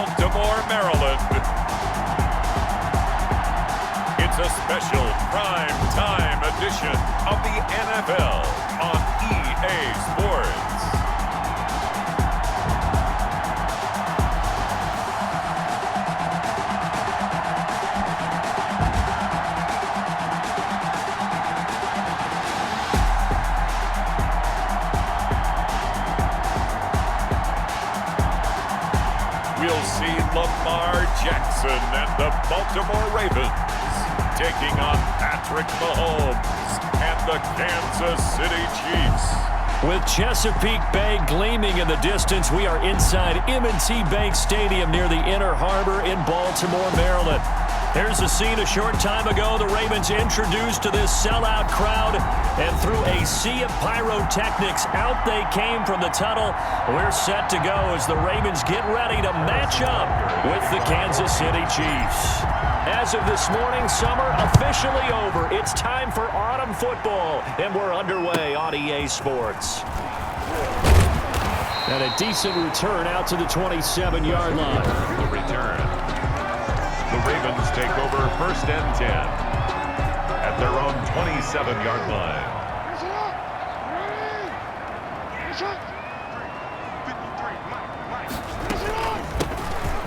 Baltimore, Maryland. It's a special prime time edition of the NFL on EA Sports. We'll see Lamar Jackson and the Baltimore Ravens taking on Patrick Mahomes and the Kansas City Chiefs. With Chesapeake Bay gleaming in the distance, we are inside M&T Bank Stadium near the Inner Harbor in Baltimore, Maryland. Here's the scene a short time ago. The Ravens introduced to this sellout crowd, and through a sea of pyrotechnics, out they came from the tunnel. We're set to go as the Ravens get ready to match up with the Kansas City Chiefs. As of this morning, summer officially over. It's time for autumn football, and we're underway on EA Sports. And a decent return out to the 27-yard line. The return. The Ravens take over 1st and 10 at their own 27-yard line.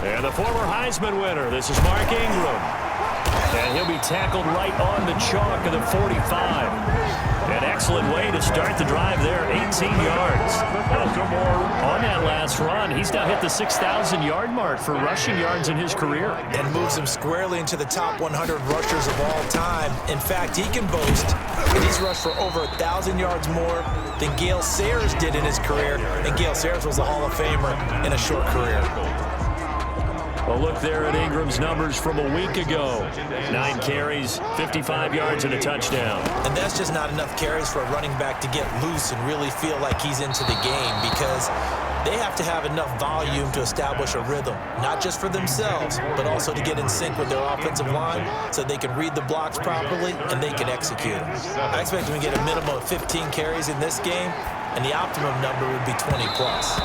And the former Heisman winner, this is Mark Ingram. And he'll be tackled right on the chalk of the 45. An excellent way to start the drive there, 18 yards. On that last run, he's now hit the 6,000-yard mark for rushing yards in his career. And moves him squarely into the top 100 rushers of all time. In fact, he can boast that he's rushed for over 1,000 yards more than Gale Sayers did in his career. And Gale Sayers was a Hall of Famer in a short career. A look there at Ingram's numbers from a week ago. 9 carries, 55 yards, and a touchdown. And that's just not enough carries for a running back to get loose and really feel like he's into the game, because they have to have enough volume to establish a rhythm, not just for themselves, but also to get in sync with their offensive line so they can read the blocks properly and they can execute them. I expect them to get a minimum of 15 carries in this game, and the optimum number would be 20+.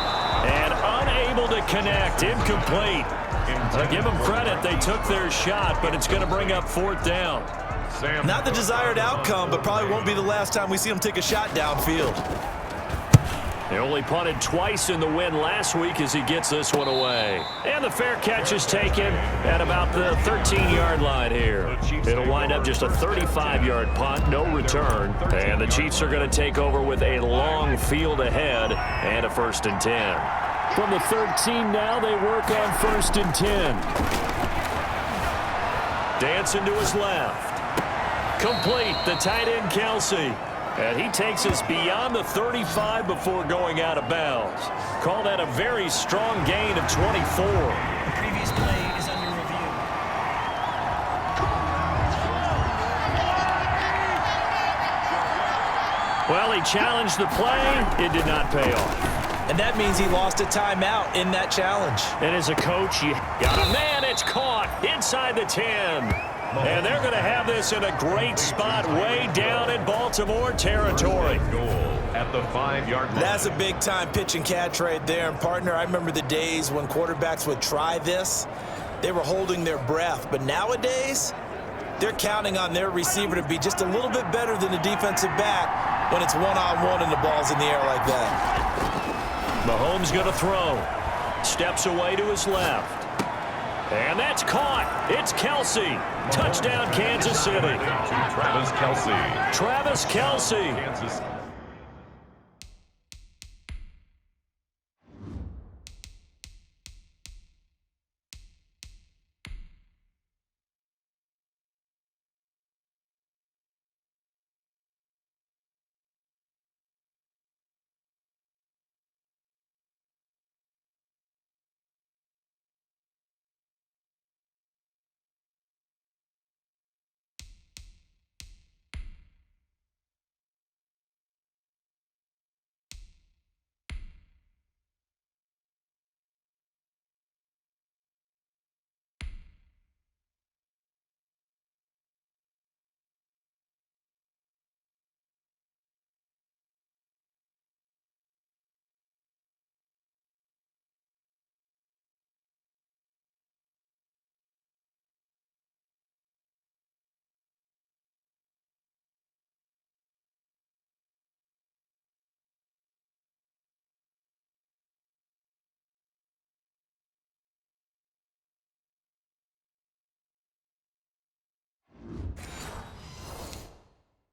And unable to connect, incomplete. Give them credit, they took their shot, but it's going to bring up 4th down. Not the desired outcome, but probably won't be the last time we see him take a shot downfield. They only punted twice in the win last week as he gets this one away. And the fair catch is taken at about the 13-yard line here. It'll wind up just a 35-yard punt, no return. And the Chiefs are going to take over with a long field ahead and a 1st and 10. From the 13 now, they work on 1st and 10. Dancing to his left. Complete, the tight end Kelsey. And he takes us beyond the 35 before going out of bounds. Call that a very strong gain of 24. The previous play is under review. Well, he challenged the play. It did not pay off. And that means he lost a timeout in that challenge. And as a coach, you got a man. It's caught inside the 10. And they're going to have this in a great spot way down in Baltimore territory. Goal at the 5-yard line. That's a big-time pitch and catch right there. And, partner, I remember the days when quarterbacks would try this. They were holding their breath. But nowadays, they're counting on their receiver to be just a little bit better than the defensive back when it's one-on-one and the ball's in the air like that. Mahomes going to throw. Steps away to his left. And that's caught. It's Kelsey. Touchdown, Kansas City. Travis Kelce. Travis Kelce. Kansas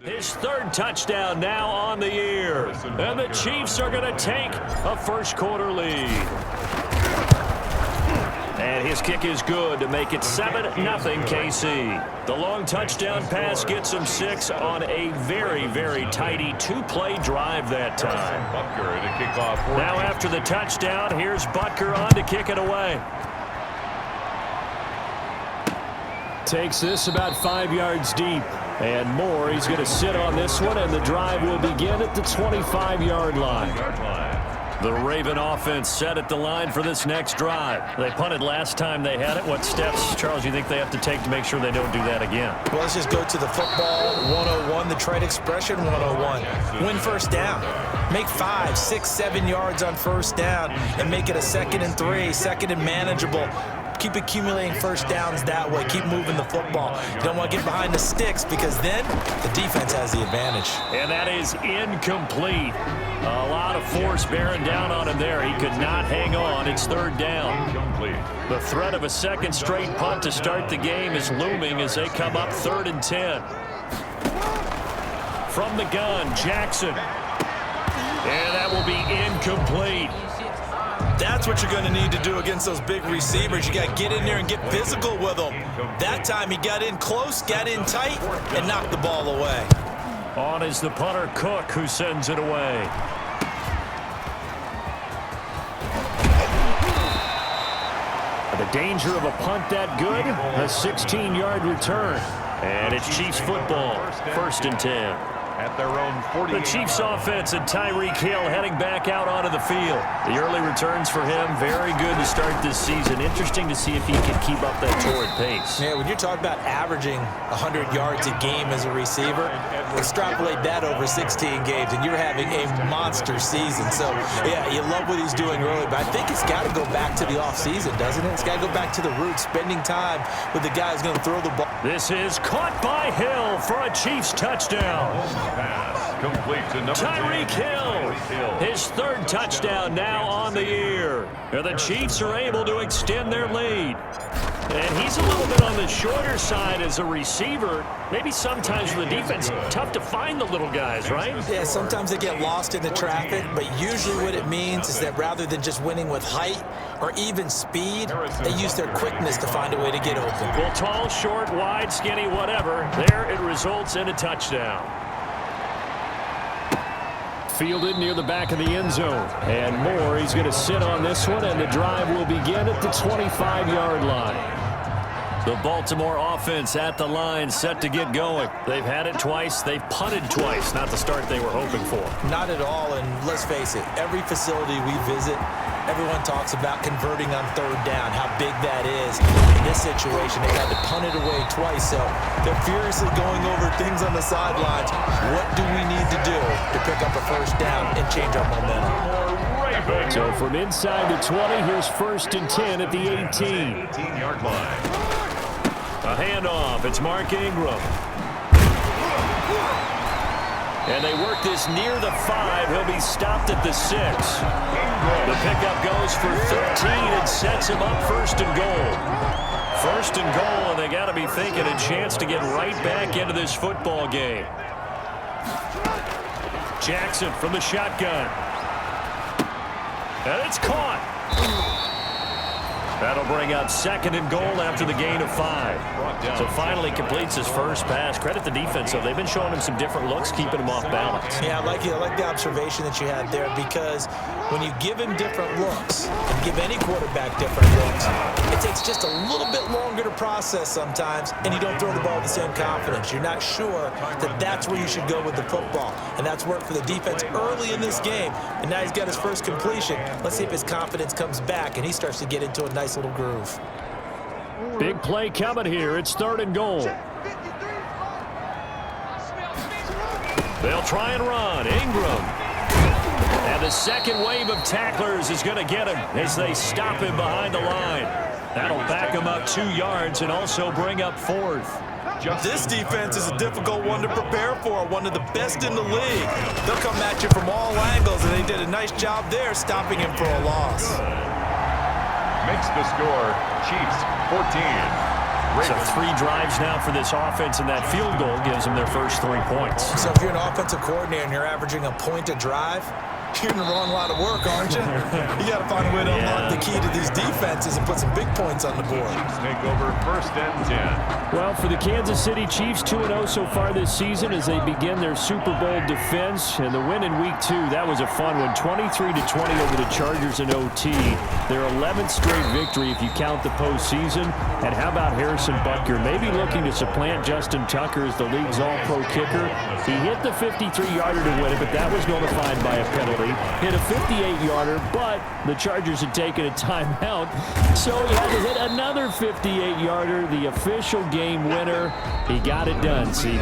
His third touchdown now on the year. And the Chiefs are going to take a first-quarter lead. And his kick is good to make it 7-0 KC. The long touchdown pass gets him 6 on a very, very tidy two-play drive that time. Now after the touchdown, here's Butker on to kick it away. Takes this about 5 yards deep. And more, he's going to sit on this one, and the drive will begin at the 25-yard line. The Raven offense set at the line for this next drive. They punted last time they had it. What steps, Charles, you think they have to take to make sure they don't do that again? Well, let's just go to the football 101, the trade expression 101. Win first down. Make 5, 6, 7 yards on first down and make it a 2nd and 3, 2nd and manageable. Keep accumulating first downs that way. Keep moving the football. You don't want to get behind the sticks because then the defense has the advantage. And that is incomplete. A lot of force bearing down on him there. He could not hang on. It's third down. The threat of a second straight punt to start the game is looming as they come up 3rd and 10. From the gun, Jackson. And that will be incomplete. That's what you're going to need to do against those big receivers. You got to get in there and get physical with them. That time he got in close, got in tight, and knocked the ball away. On is the punter, Cook, who sends it away. The danger of a punt that good, a 16-yard return. And it's Chiefs football, 1st and 10. At their own 40. The Chiefs offense and Tyreek Hill heading back out onto the field. The early returns for him, very good to start this season. Interesting to see if he can keep up that torrid pace. Yeah, when you're talking about averaging 100 yards a game as a receiver, extrapolate that over 16 games, and you're having a monster season. So, yeah, you love what he's doing early, but I think it's got to go back to the offseason, doesn't it? It's got to go back to the roots, spending time with the guy who's going to throw the ball. This is caught by Hill for a Chiefs touchdown. Pass complete to number Tyreek Hill, his 3rd touchdown now on the year. And the Chiefs are able to extend their lead. And he's a little bit on the shorter side as a receiver. Maybe sometimes for the defense, tough to find the little guys, right? Yeah, sometimes they get lost in the traffic, but usually what it means is that rather than just winning with height or even speed, they use their quickness to find a way to get open. Well, tall, short, wide, skinny, whatever, there it results in a touchdown. Fielded near the back of the end zone. And more, he's going to sit on this one, and the drive will begin at the 25-yard line. The Baltimore offense at the line, set to get going. They've had it twice. They've punted twice. Not the start they were hoping for. Not at all, and let's face it, every facility we visit, everyone talks about converting on 3rd down, how big that is. In this situation, they had to punt it away twice, so they're furiously going over things on the sidelines. What do we need to do to pick up a first down and change our momentum? So from inside the 20, here's 1st and 10 at the 18. 18-yard line. A handoff. It's Mark Ingram. And they work this near the 5. He'll be stopped at the 6. The pickup goes for 13 and sets him up 1st and goal. 1st and goal, and they got to be thinking a chance to get right back into this football game. Jackson from the shotgun. And it's caught. That'll bring up 2nd and goal after the gain of 5. So finally completes his first pass. Credit the defense, though. They've been showing him some different looks, keeping him off balance. Yeah, I like the observation that you had there, because when you give him different looks and give any quarterback different looks, it takes just a little bit longer to process sometimes, and you don't throw the ball with the same confidence. You're not sure that that's where you should go with the football, and that's worked for the defense early in this game, and now he's got his first completion. Let's see if his confidence comes back and he starts to get into a nice little groove. Big play coming here. It's 3rd and goal. They'll try and run. Ingram. And the second wave of tacklers is going to get him as they stop him behind the line. That'll back him up 2 yards and also bring up 4th. This defense is a difficult one to prepare for, one of the best in the league. They'll come at you from all angles, and they did a nice job there stopping him for a loss. Makes the score Chiefs 14, So 3 drives now for this offense, and that field goal gives them their first 3 points. So if you're an offensive coordinator and you're averaging a point a drive, you're in the wrong line of work, aren't you? You got to find a way to unlock the key to these defenses and put some big points on the board. Take over 1st and 10. Well, for the Kansas City Chiefs, 2-0 so far this season as they begin their Super Bowl defense. And the win in Week 2, that was a fun one, 23-20 over the Chargers in OT. Their 11th straight victory if you count the postseason. And how about Harrison Butker? Maybe looking to supplant Justin Tucker as the league's all-pro kicker. He hit the 53-yarder to win it, but that was nullified by a penalty. Hit a 58-yarder, but the Chargers had taken a timeout, so he had to hit another 58-yarder, the official game winner. He got it done, CD.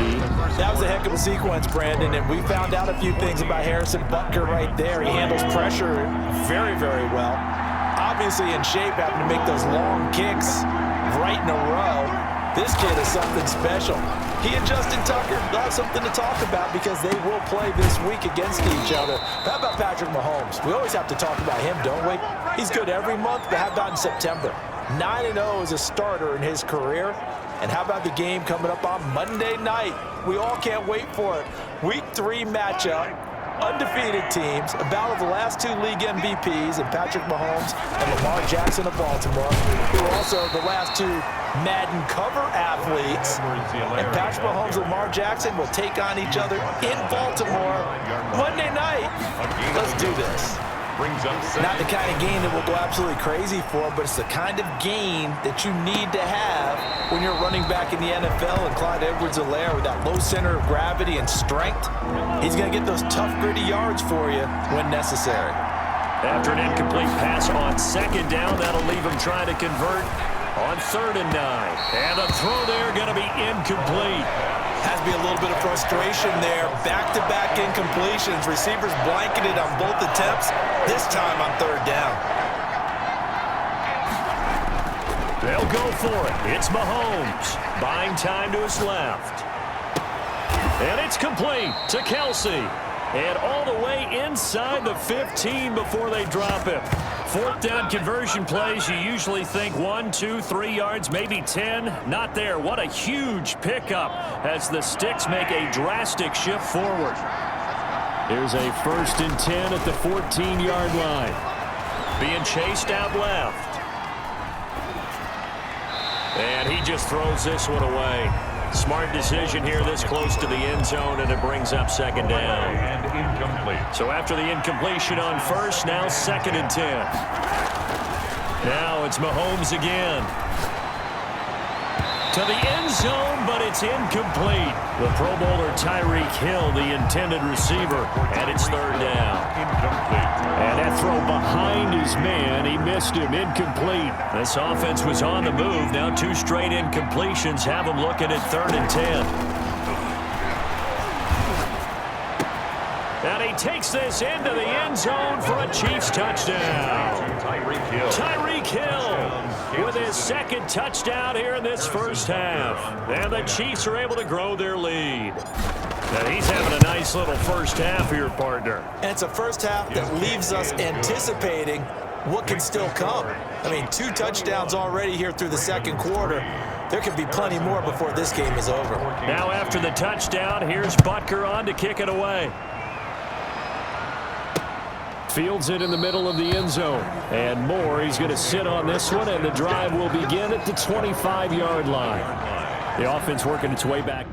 That was a heck of a sequence, Brandon, and we found out a few things about Harrison Butker right there. He handles pressure very, very well. Obviously in shape, having to make those long kicks right in a row. This kid is something special. He and Justin Tucker, they'll have something to talk about because they will play this week against each other. How about Patrick Mahomes? We always have to talk about him, don't we? He's good every month, but how about in September? 9-0 as a starter in his career. And how about the game coming up on Monday night? We all can't wait for it. Week 3 matchup. Undefeated teams, a battle of the last 2 league MVPs in Patrick Mahomes and Lamar Jackson of Baltimore, who are also the last 2 Madden cover athletes. And Patrick Mahomes and Lamar Jackson will take on each other in Baltimore Monday night. Let's do this. Not the kind of game that we'll go absolutely crazy for, but it's the kind of game that you need to have when you're running back in the NFL. And Clyde Edwards-Helaire with that low center of gravity and strength, he's going to get those tough, gritty yards for you when necessary. After an incomplete pass on 2nd down, that'll leave him trying to convert on 3rd and 9. And the throw there going to be incomplete. Has to be a little bit of frustration there. Back-to-back incompletions. Receivers blanketed on both attempts, this time on 3rd down. They'll go for it. It's Mahomes. Buying time to his left. And it's complete to Kelsey. And all the way inside the 15 before they drop him. 4th down conversion plays, you usually think 1, 2, 3 yards, maybe 10. Not there. What a huge pickup as the sticks make a drastic shift forward. Here's a 1st and 10 at the 14-yard line. Being chased out left. And he just throws this one away. Smart decision here this close to the end zone, and it brings up 2nd down. And incomplete. So after the incompletion on 1st, now 2nd and 10. Now it's Mahomes again. To the end zone, but it's incomplete. The Pro Bowler Tyreek Hill, the intended receiver, and it's 3rd down. Incomplete. And that throw behind his man, he missed him, incomplete. This offense was on the move. Now 2 straight incompletions have them looking at 3rd and 10. And he takes this into the end zone for a Chiefs touchdown. Tyreek Hill. Tyreek Hill with his 2nd touchdown here in this 1st half. And the Chiefs are able to grow their lead. Now he's having a nice little 1st half here, partner. And it's a 1st half that leaves us anticipating what can still come. I mean, 2 touchdowns already here through the 2nd quarter. There could be plenty more before this game is over. Now after the touchdown, here's Butker on to kick it away. Fields it in the middle of the end zone. And Moore, he's going to sit on this one, and the drive will begin at the 25-yard line. The offense working its way back.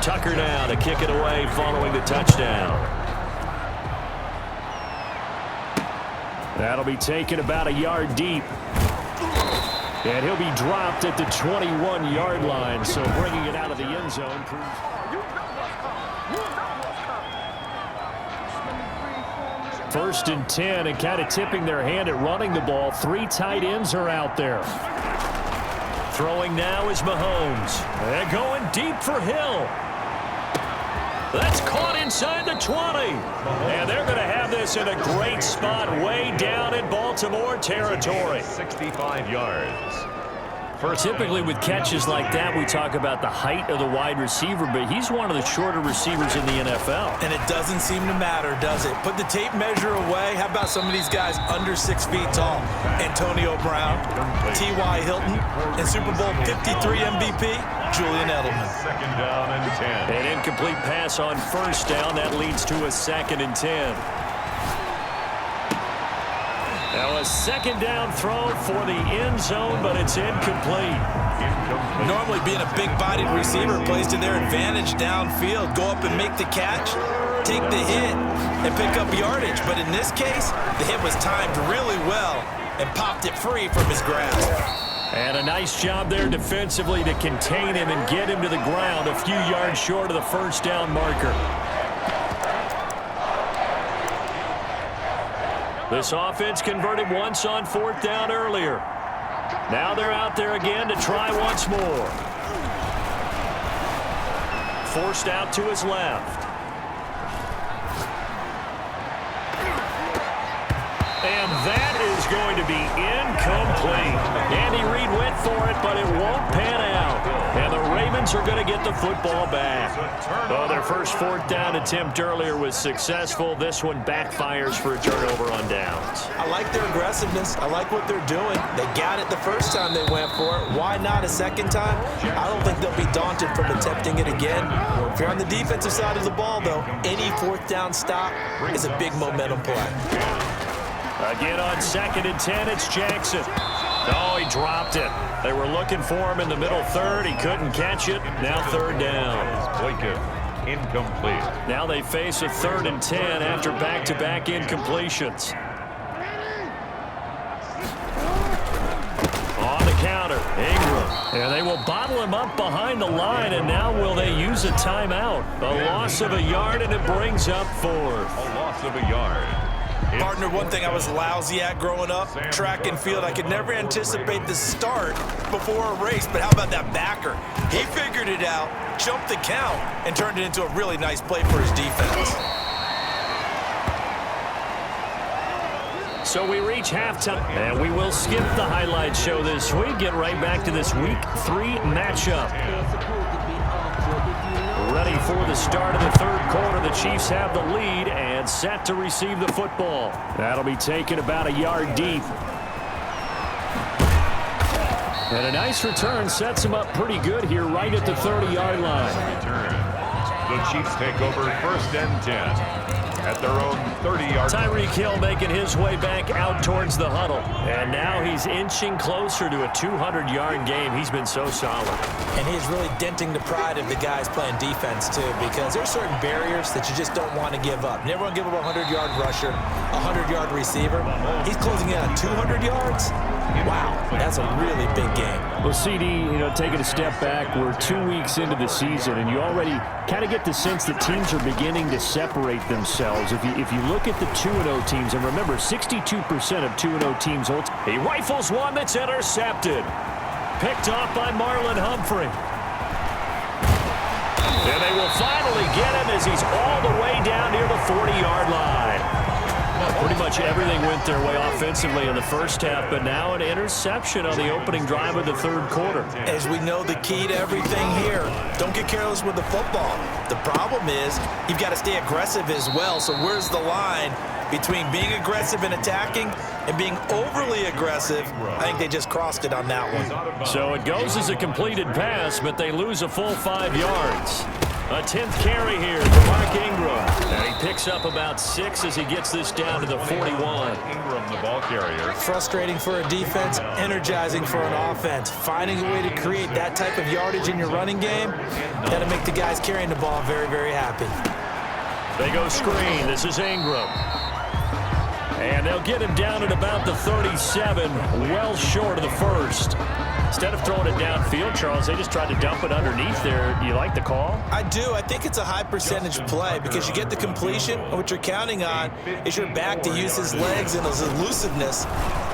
Tucker now to kick it away following the touchdown. That'll be taken about a yard deep. And he'll be dropped at the 21-yard line, so bringing it out of the end zone. First and 10, and kind of tipping their hand at running the ball. 3 tight ends are out there. Throwing now is Mahomes. They're going deep for Hill. That's caught inside the 20. And they're going to have this in a great spot way down in Baltimore territory. 65 yards. Typically with catches like that, we talk about the height of the wide receiver, but he's one of the shorter receivers in the NFL. And it doesn't seem to matter, does it? Put the tape measure away. How about some of these guys under 6 feet tall? Antonio Brown, T.Y. Hilton, and Super Bowl 53 MVP, Julian Edelman. Second down and 10. An incomplete pass on first down. That leads to a 2nd and 10. Now a 2nd down throw for the end zone, but it's incomplete. Normally being a big-bodied receiver plays to their advantage downfield. Go up and make the catch, take the hit, and pick up yardage. But in this case, the hit was timed really well and popped it free from his grasp. And a nice job there defensively to contain him and get him to the ground a few yards short of the first down marker. This offense converted once on 4th down earlier. Now they're out there again to try once more. Forced out to his left. And that is going to be incomplete. Andy Reid went for it, but it won't pan out. And the Ravens are going to get the football back. Oh, their first 4th down attempt earlier was successful. This one backfires for a turnover on downs. I like their aggressiveness. I like what they're doing. They got it the first time they went for it. Why not a second time? I don't think they'll be daunted from attempting it again. If you're on the defensive side of the ball, though, any 4th down stop is a big momentum play. Again on 2nd and 10, it's Jackson. Oh, he dropped it. They were looking for him in the middle third. He couldn't catch it. Now 3rd down. Incomplete. Now they face a 3rd and 10 after back-to-back incompletions. On the counter, Ingram. And they will bottle him up behind the line, and now will they use a timeout? A loss of a yard, and it brings up 4th. A loss of a yard. Partner, one thing I was lousy at growing up, track and field. I could never anticipate the start before a race, but how about that backer? He figured it out, jumped the count, and turned it into a really nice play for his defense. So we reach halftime, and we will skip the highlight show this week. Get right back to this Week 3 matchup. Ready for the start of the 3rd quarter. The Chiefs have the lead and set to receive the football. That'll be taken about a yard deep. And a nice return sets them up pretty good here right at the 30-yard line. The Chiefs take over 1st and 10. At their own 30-yard. Tyreek Hill making his way back out towards the huddle. And now he's inching closer to a 200-yard game. He's been so solid. And he's really denting the pride of the guys playing defense, too, because there's certain barriers that you just don't want to give up. Never want to give up a 100-yard rusher, a 100-yard receiver. He's closing in on 200 yards. Wow, that's a really big game. Well, CD, taking a step back, we're 2 weeks into the season, and you already kind of get the sense that teams are beginning to separate themselves. If you look at the 2-0 teams, and remember, 62% of 2-0 teams hold. He rifles one that's intercepted. Picked off by Marlon Humphrey. And they will finally get him as he's all the way down near the 40-yard line. Pretty much everything went their way offensively in the first half, but now an interception on the opening drive of the 3rd quarter. As we know, the key to everything here, don't get careless with the football. The problem is you've got to stay aggressive as well. So where's the line between being aggressive and attacking and being overly aggressive? I think they just crossed it on that one. So it goes as a completed pass, but they lose a full 5 yards. A 10th carry here for Mark Ingram. And he picks up about 6 as he gets this down to the 41. Ingram, the ball carrier. Frustrating for a defense, energizing for an offense. Finding a way to create that type of yardage in your running game, got to make the guys carrying the ball very, very happy. They go screen. This is Ingram. And they'll get him down at about the 37, well short of the first. Instead of throwing it downfield, Charles, they just tried to dump it underneath there. Do you like the call? I do. I think it's a high percentage play because you get the completion, and what you're counting on is your back to use his legs and his elusiveness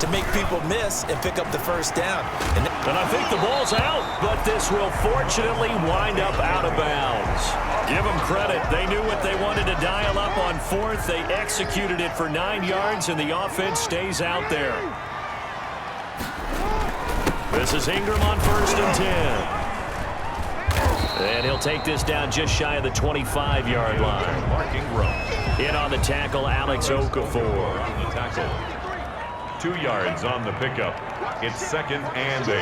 to make people miss and pick up the first down. And I think the ball's out, but this will fortunately wind up out of bounds. Give them credit. They knew what they wanted to dial up on fourth. They executed it for 9 yards, and the offense stays out there. This is Ingram on 1st and 10. And he'll take this down just shy of the 25-yard line. Mark Ingram. In on the tackle, Alex Okafor. On the tackle. 2 yards on the pickup. It's 2nd and 8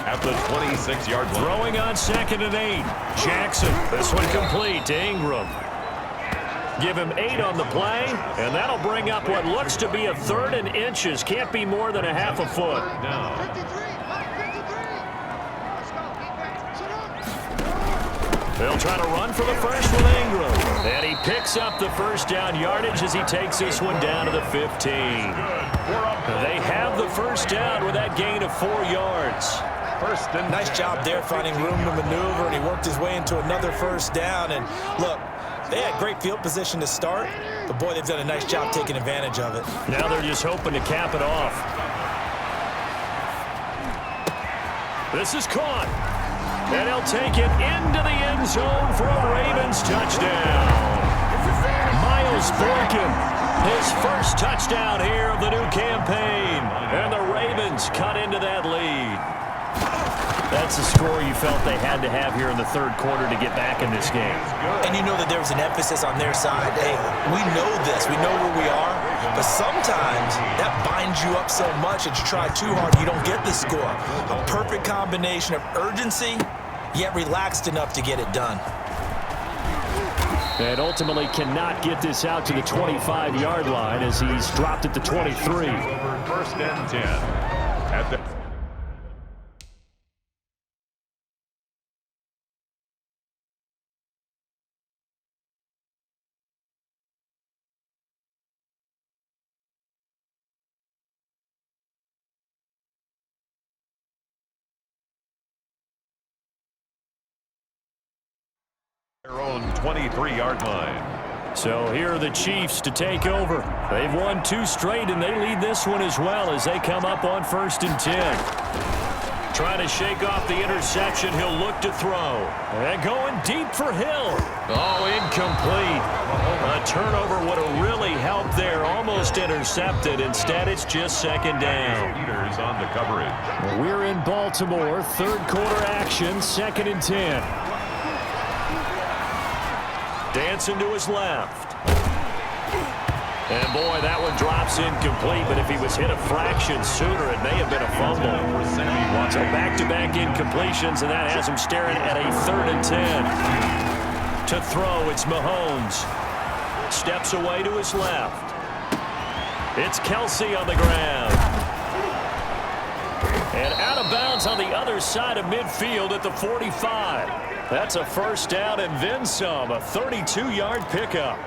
at the 26-yard line. Throwing on 2nd and 8. Jackson. This one complete to Ingram. Give him 8 on the play, and that'll bring up what looks to be a 3rd and inches. Can't be more than a half a foot. Now. They'll try to run for the first with Ingram. And he picks up the first down yardage as he takes this one down to the 15. They have the first down with that gain of 4 yards. First and Nice job there finding room to maneuver, and he worked his way into another first down. And look, they had great field position to start, but boy, they've done a nice job taking advantage of it. Now they're just hoping to cap it off. This is caught. And he'll take it into the end zone for a Ravens touchdown. Miles Boykin, his first touchdown here of the new campaign. And the Ravens cut into that lead. That's the score you felt they had to have here in the 3rd quarter to get back in this game. And you know that there was an emphasis on their side. Hey, we know this. We know where we are. But sometimes that binds you up so much that you try too hard, you don't get the score. A perfect combination of urgency, yet relaxed enough to get it done. And ultimately cannot get this out to the 25-yard line as he's dropped at the 23. over 1st and 10 at the their own 23-yard line. So here are the Chiefs to take over. They've won 2 straight, and they lead this one as well as they come up on 1st and 10. Trying to shake off the interception. He'll look to throw. And going deep for Hill. Oh, incomplete. A turnover would have really helped there. Almost intercepted. Instead, it's just 2nd down. Leaders on the coverage. We're in Baltimore. 3rd quarter action. 2nd and 10. Dancing to his left. And boy, that one drops incomplete, but if he was hit a fraction sooner, it may have been a fumble. So back-to-back incompletions, and that has him staring at a 3rd and 10. To throw, it's Mahomes. Steps away to his left. It's Kelsey on the ground. And out of bounds on the other side of midfield at the 45. That's a first down and then some, a 32-yard pickup.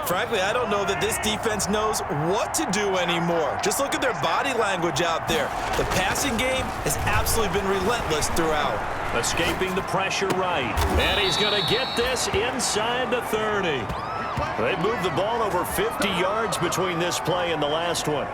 Frankly, I don't know that this defense knows what to do anymore. Just look at their body language out there. The passing game has absolutely been relentless throughout. Escaping the pressure right. And he's going to get this inside the 30. They moved the ball over 50 yards between this play and the last one.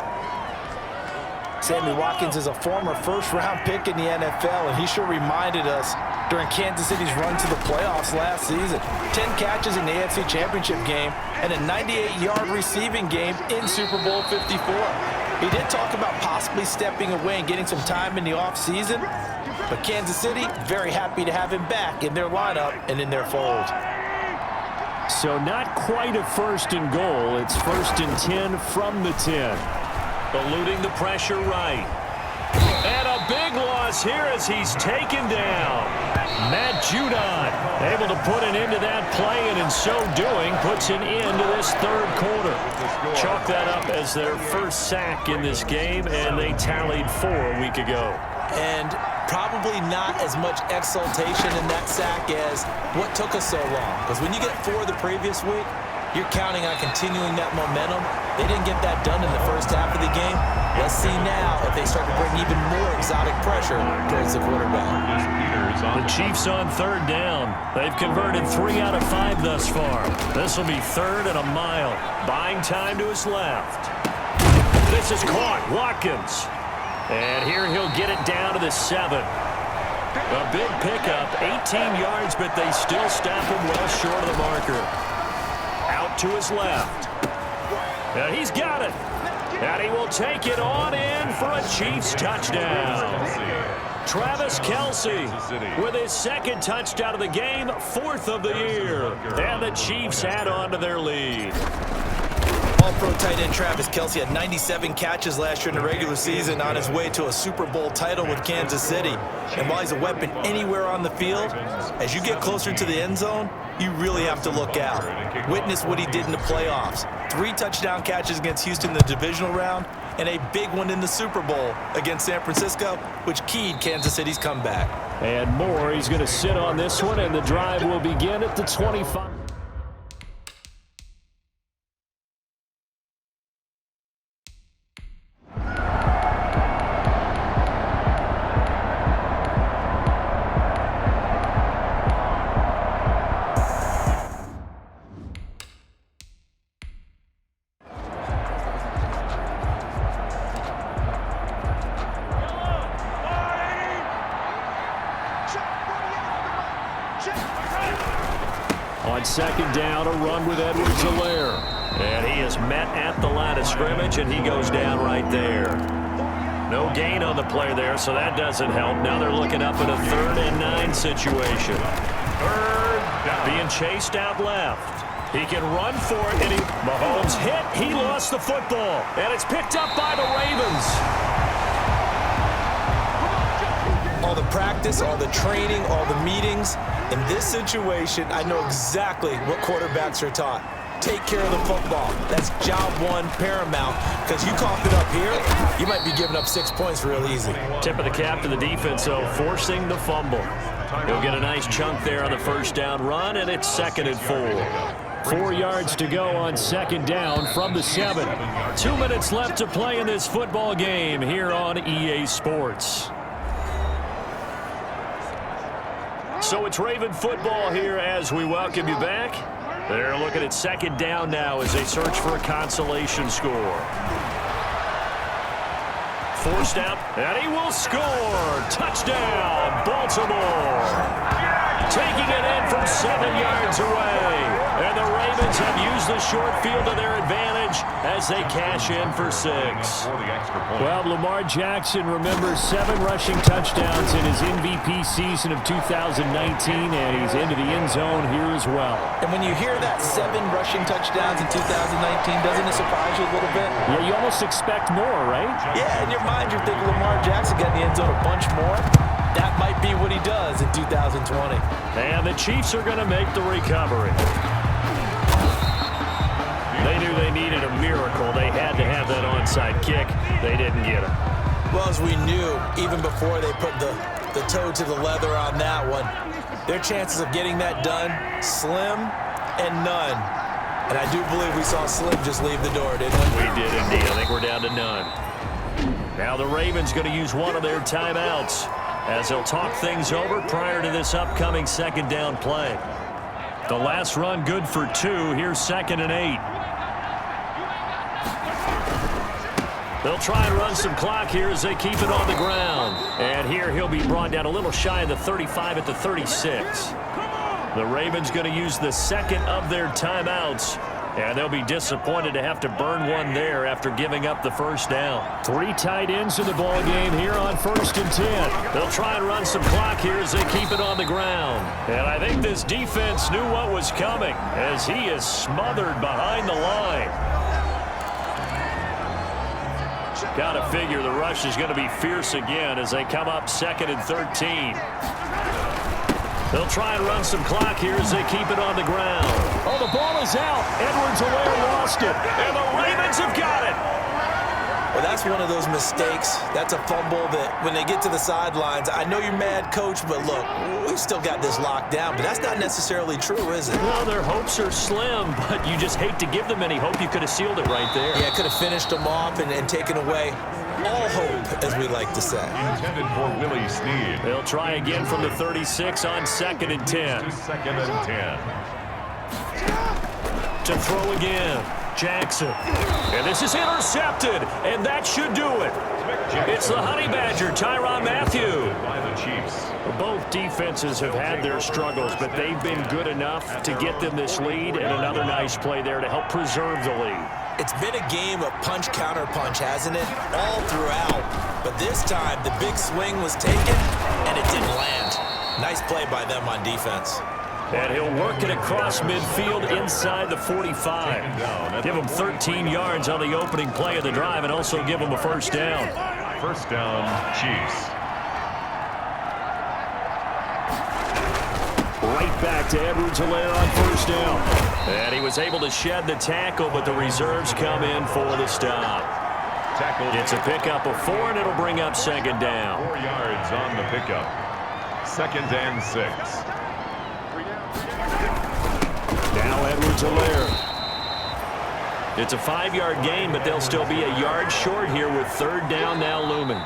Sammy Watkins is a former first-round pick in the NFL, and he sure reminded us during Kansas City's run to the playoffs last season. 10 catches in the AFC Championship game and a 98-yard receiving game in Super Bowl 54. He did talk about possibly stepping away and getting some time in the offseason, but Kansas City very happy to have him back in their lineup and in their fold. So not quite a 1st and goal. It's 1st and 10 from the 10. Eluding the pressure right. And a big loss here as he's taken down. Matt Judon able to put an end to that play, and in so doing puts an end to this 3rd quarter. Chalk that up as their first sack in this game, and they tallied 4 a week ago. And probably not as much exultation in that sack as what took us so long. Because when you get 4 the previous week, you're counting on continuing that momentum. They didn't get that done in the first half of the game. Let's see now if they start to bring even more exotic pressure towards the quarterback. The Chiefs on 3rd down. They've converted 3 out of 5 thus far. This will be 3rd and a mile. Buying time to his left. This is caught. Watkins. And here he'll get it down to the 7. A big pickup, 18 yards, but they still stop him well short of the marker. Out to his left. And he's got it. And he will take it on in for a Chiefs touchdown. Travis Kelce with his second touchdown of the game, 4th of the year. And the Chiefs add on to their lead. All-pro tight end Travis Kelce had 97 catches last year in the regular season on his way to a Super Bowl title with Kansas City. And while he's a weapon anywhere on the field, as you get closer to the end zone, you really have to look out. Witness what he did in the playoffs. 3 touchdown catches against Houston in the divisional round, and a big one in the Super Bowl against San Francisco, which keyed Kansas City's comeback. And more, he's going to sit on this one, and the drive will begin at the 25. On second down, a run with Edwards-Helaire. And he is met at the line of scrimmage, and he goes down right there. No gain on the play there, so that doesn't help. Now they're looking up at a 3rd and 9 situation. Being chased out left. He can run for it, and Mahomes hit. He lost the football, and it's picked up by the Ravens. All the practice, all the training, all the meetings. In this situation, I know exactly what quarterbacks are taught. Take care of the football. That's job one, paramount, because you cough it up here, you might be giving up 6 points real easy. Tip of the cap to the defense, though, forcing the fumble. He'll get a nice chunk there on the first down run, and it's 2nd and 4. 4 yards to go on second down from the 7. 2 minutes left to play in this football game here on EA Sports. So it's Raven football here as we welcome you back. They're looking at second down now as they search for a consolation score. Forced out, and he will score. Touchdown, Baltimore. Taking it in from 7 yards away. And the Ravens have used the short field to their advantage as they cash in for 6. Well, Lamar Jackson remembers 7 rushing touchdowns in his MVP season of 2019, and he's into the end zone here as well. And when you hear that 7 rushing touchdowns in 2019, doesn't it surprise you a little bit? Yeah, you almost expect more, right? Yeah, in your mind, you're thinking Lamar Jackson got in the end zone a bunch more. That might be what he does in 2020. And the Chiefs are going to make the recovery. They knew they needed a miracle. They had to have that onside kick. They didn't get it. Well, as we knew, even before they put the toe to the leather on that one, their chances of getting that done, slim and none. And I do believe we saw Slim just leave the door, didn't we? We did indeed. I think we're down to none. Now the Ravens going to use one of their timeouts as they'll talk things over prior to this upcoming second down play. The last run good for 2. Here's 2nd and 8. They'll try and run some clock here as they keep it on the ground. And here he'll be brought down a little shy of the 35 at the 36. The Ravens going to use the 2nd of their timeouts. And they'll be disappointed to have to burn one there after giving up the first down. 3 tight ends in the ball game here on 1st and 10. They'll try and run some clock here as they keep it on the ground. And I think this defense knew what was coming as he is smothered behind the line. Got to figure the rush is going to be fierce again as they come up 2nd and 13. They'll try and run some clock here as they keep it on the ground. Oh, the ball is out. Edwards-Helaire lost it. And the Ravens have got it. Well, that's one of those mistakes. That's a fumble that when they get to the sidelines, I know you're mad, Coach, but look, we've still got this locked down. But that's not necessarily true, is it? Well, their hopes are slim, but you just hate to give them any hope. You could have sealed it right there. Yeah, could have finished them off and taken away all hope, as we like to say. Intended for Willie Snead. They'll try again from the 36 on 2nd and 10. 2nd and 10. To throw again. Jackson. And this is intercepted, and that should do it. It's the Honey Badger, Tyrann Mathieu. By the Chiefs. Both defenses have had their struggles, but they've been good enough to get them this lead, and another nice play there to help preserve the lead. It's been a game of punch-counter-punch, hasn't it? All throughout. But this time, the big swing was taken, and it didn't land. Nice play by them on defense. And he'll work it across midfield inside the 45. Give him 13 yards on the opening play of the drive and also give him a first down. First down, Chiefs. Right back to Edwards-Helaire on first down. And he was able to shed the tackle, but the reserves come in for the stop. It's a pickup of 4, and it'll bring up second down. 4 yards on the pickup. 2nd and 6. Now Edwards-Helaire. It's a 5-yard gain, but they'll still be a yard short here with third down now looming.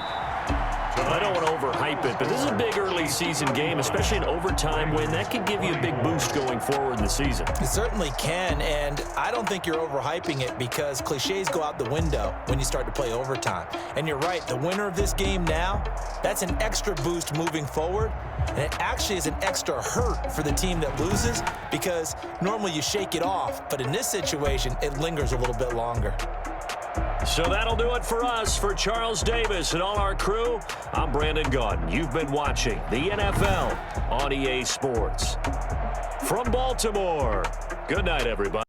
I don't want to overhype it, but this is a big early season game, especially an overtime win. That could give you a big boost going forward in the season. It certainly can, and I don't think you're overhyping it because cliches go out the window when you start to play overtime. And you're right, the winner of this game now, that's an extra boost moving forward, and it actually is an extra hurt for the team that loses because normally you shake it off, but in this situation, it lingers a little bit longer. So that'll do it for us. For Charles Davis and all our crew, I'm Brandon Gaudin. You've been watching the NFL on EA Sports. From Baltimore, good night, everybody.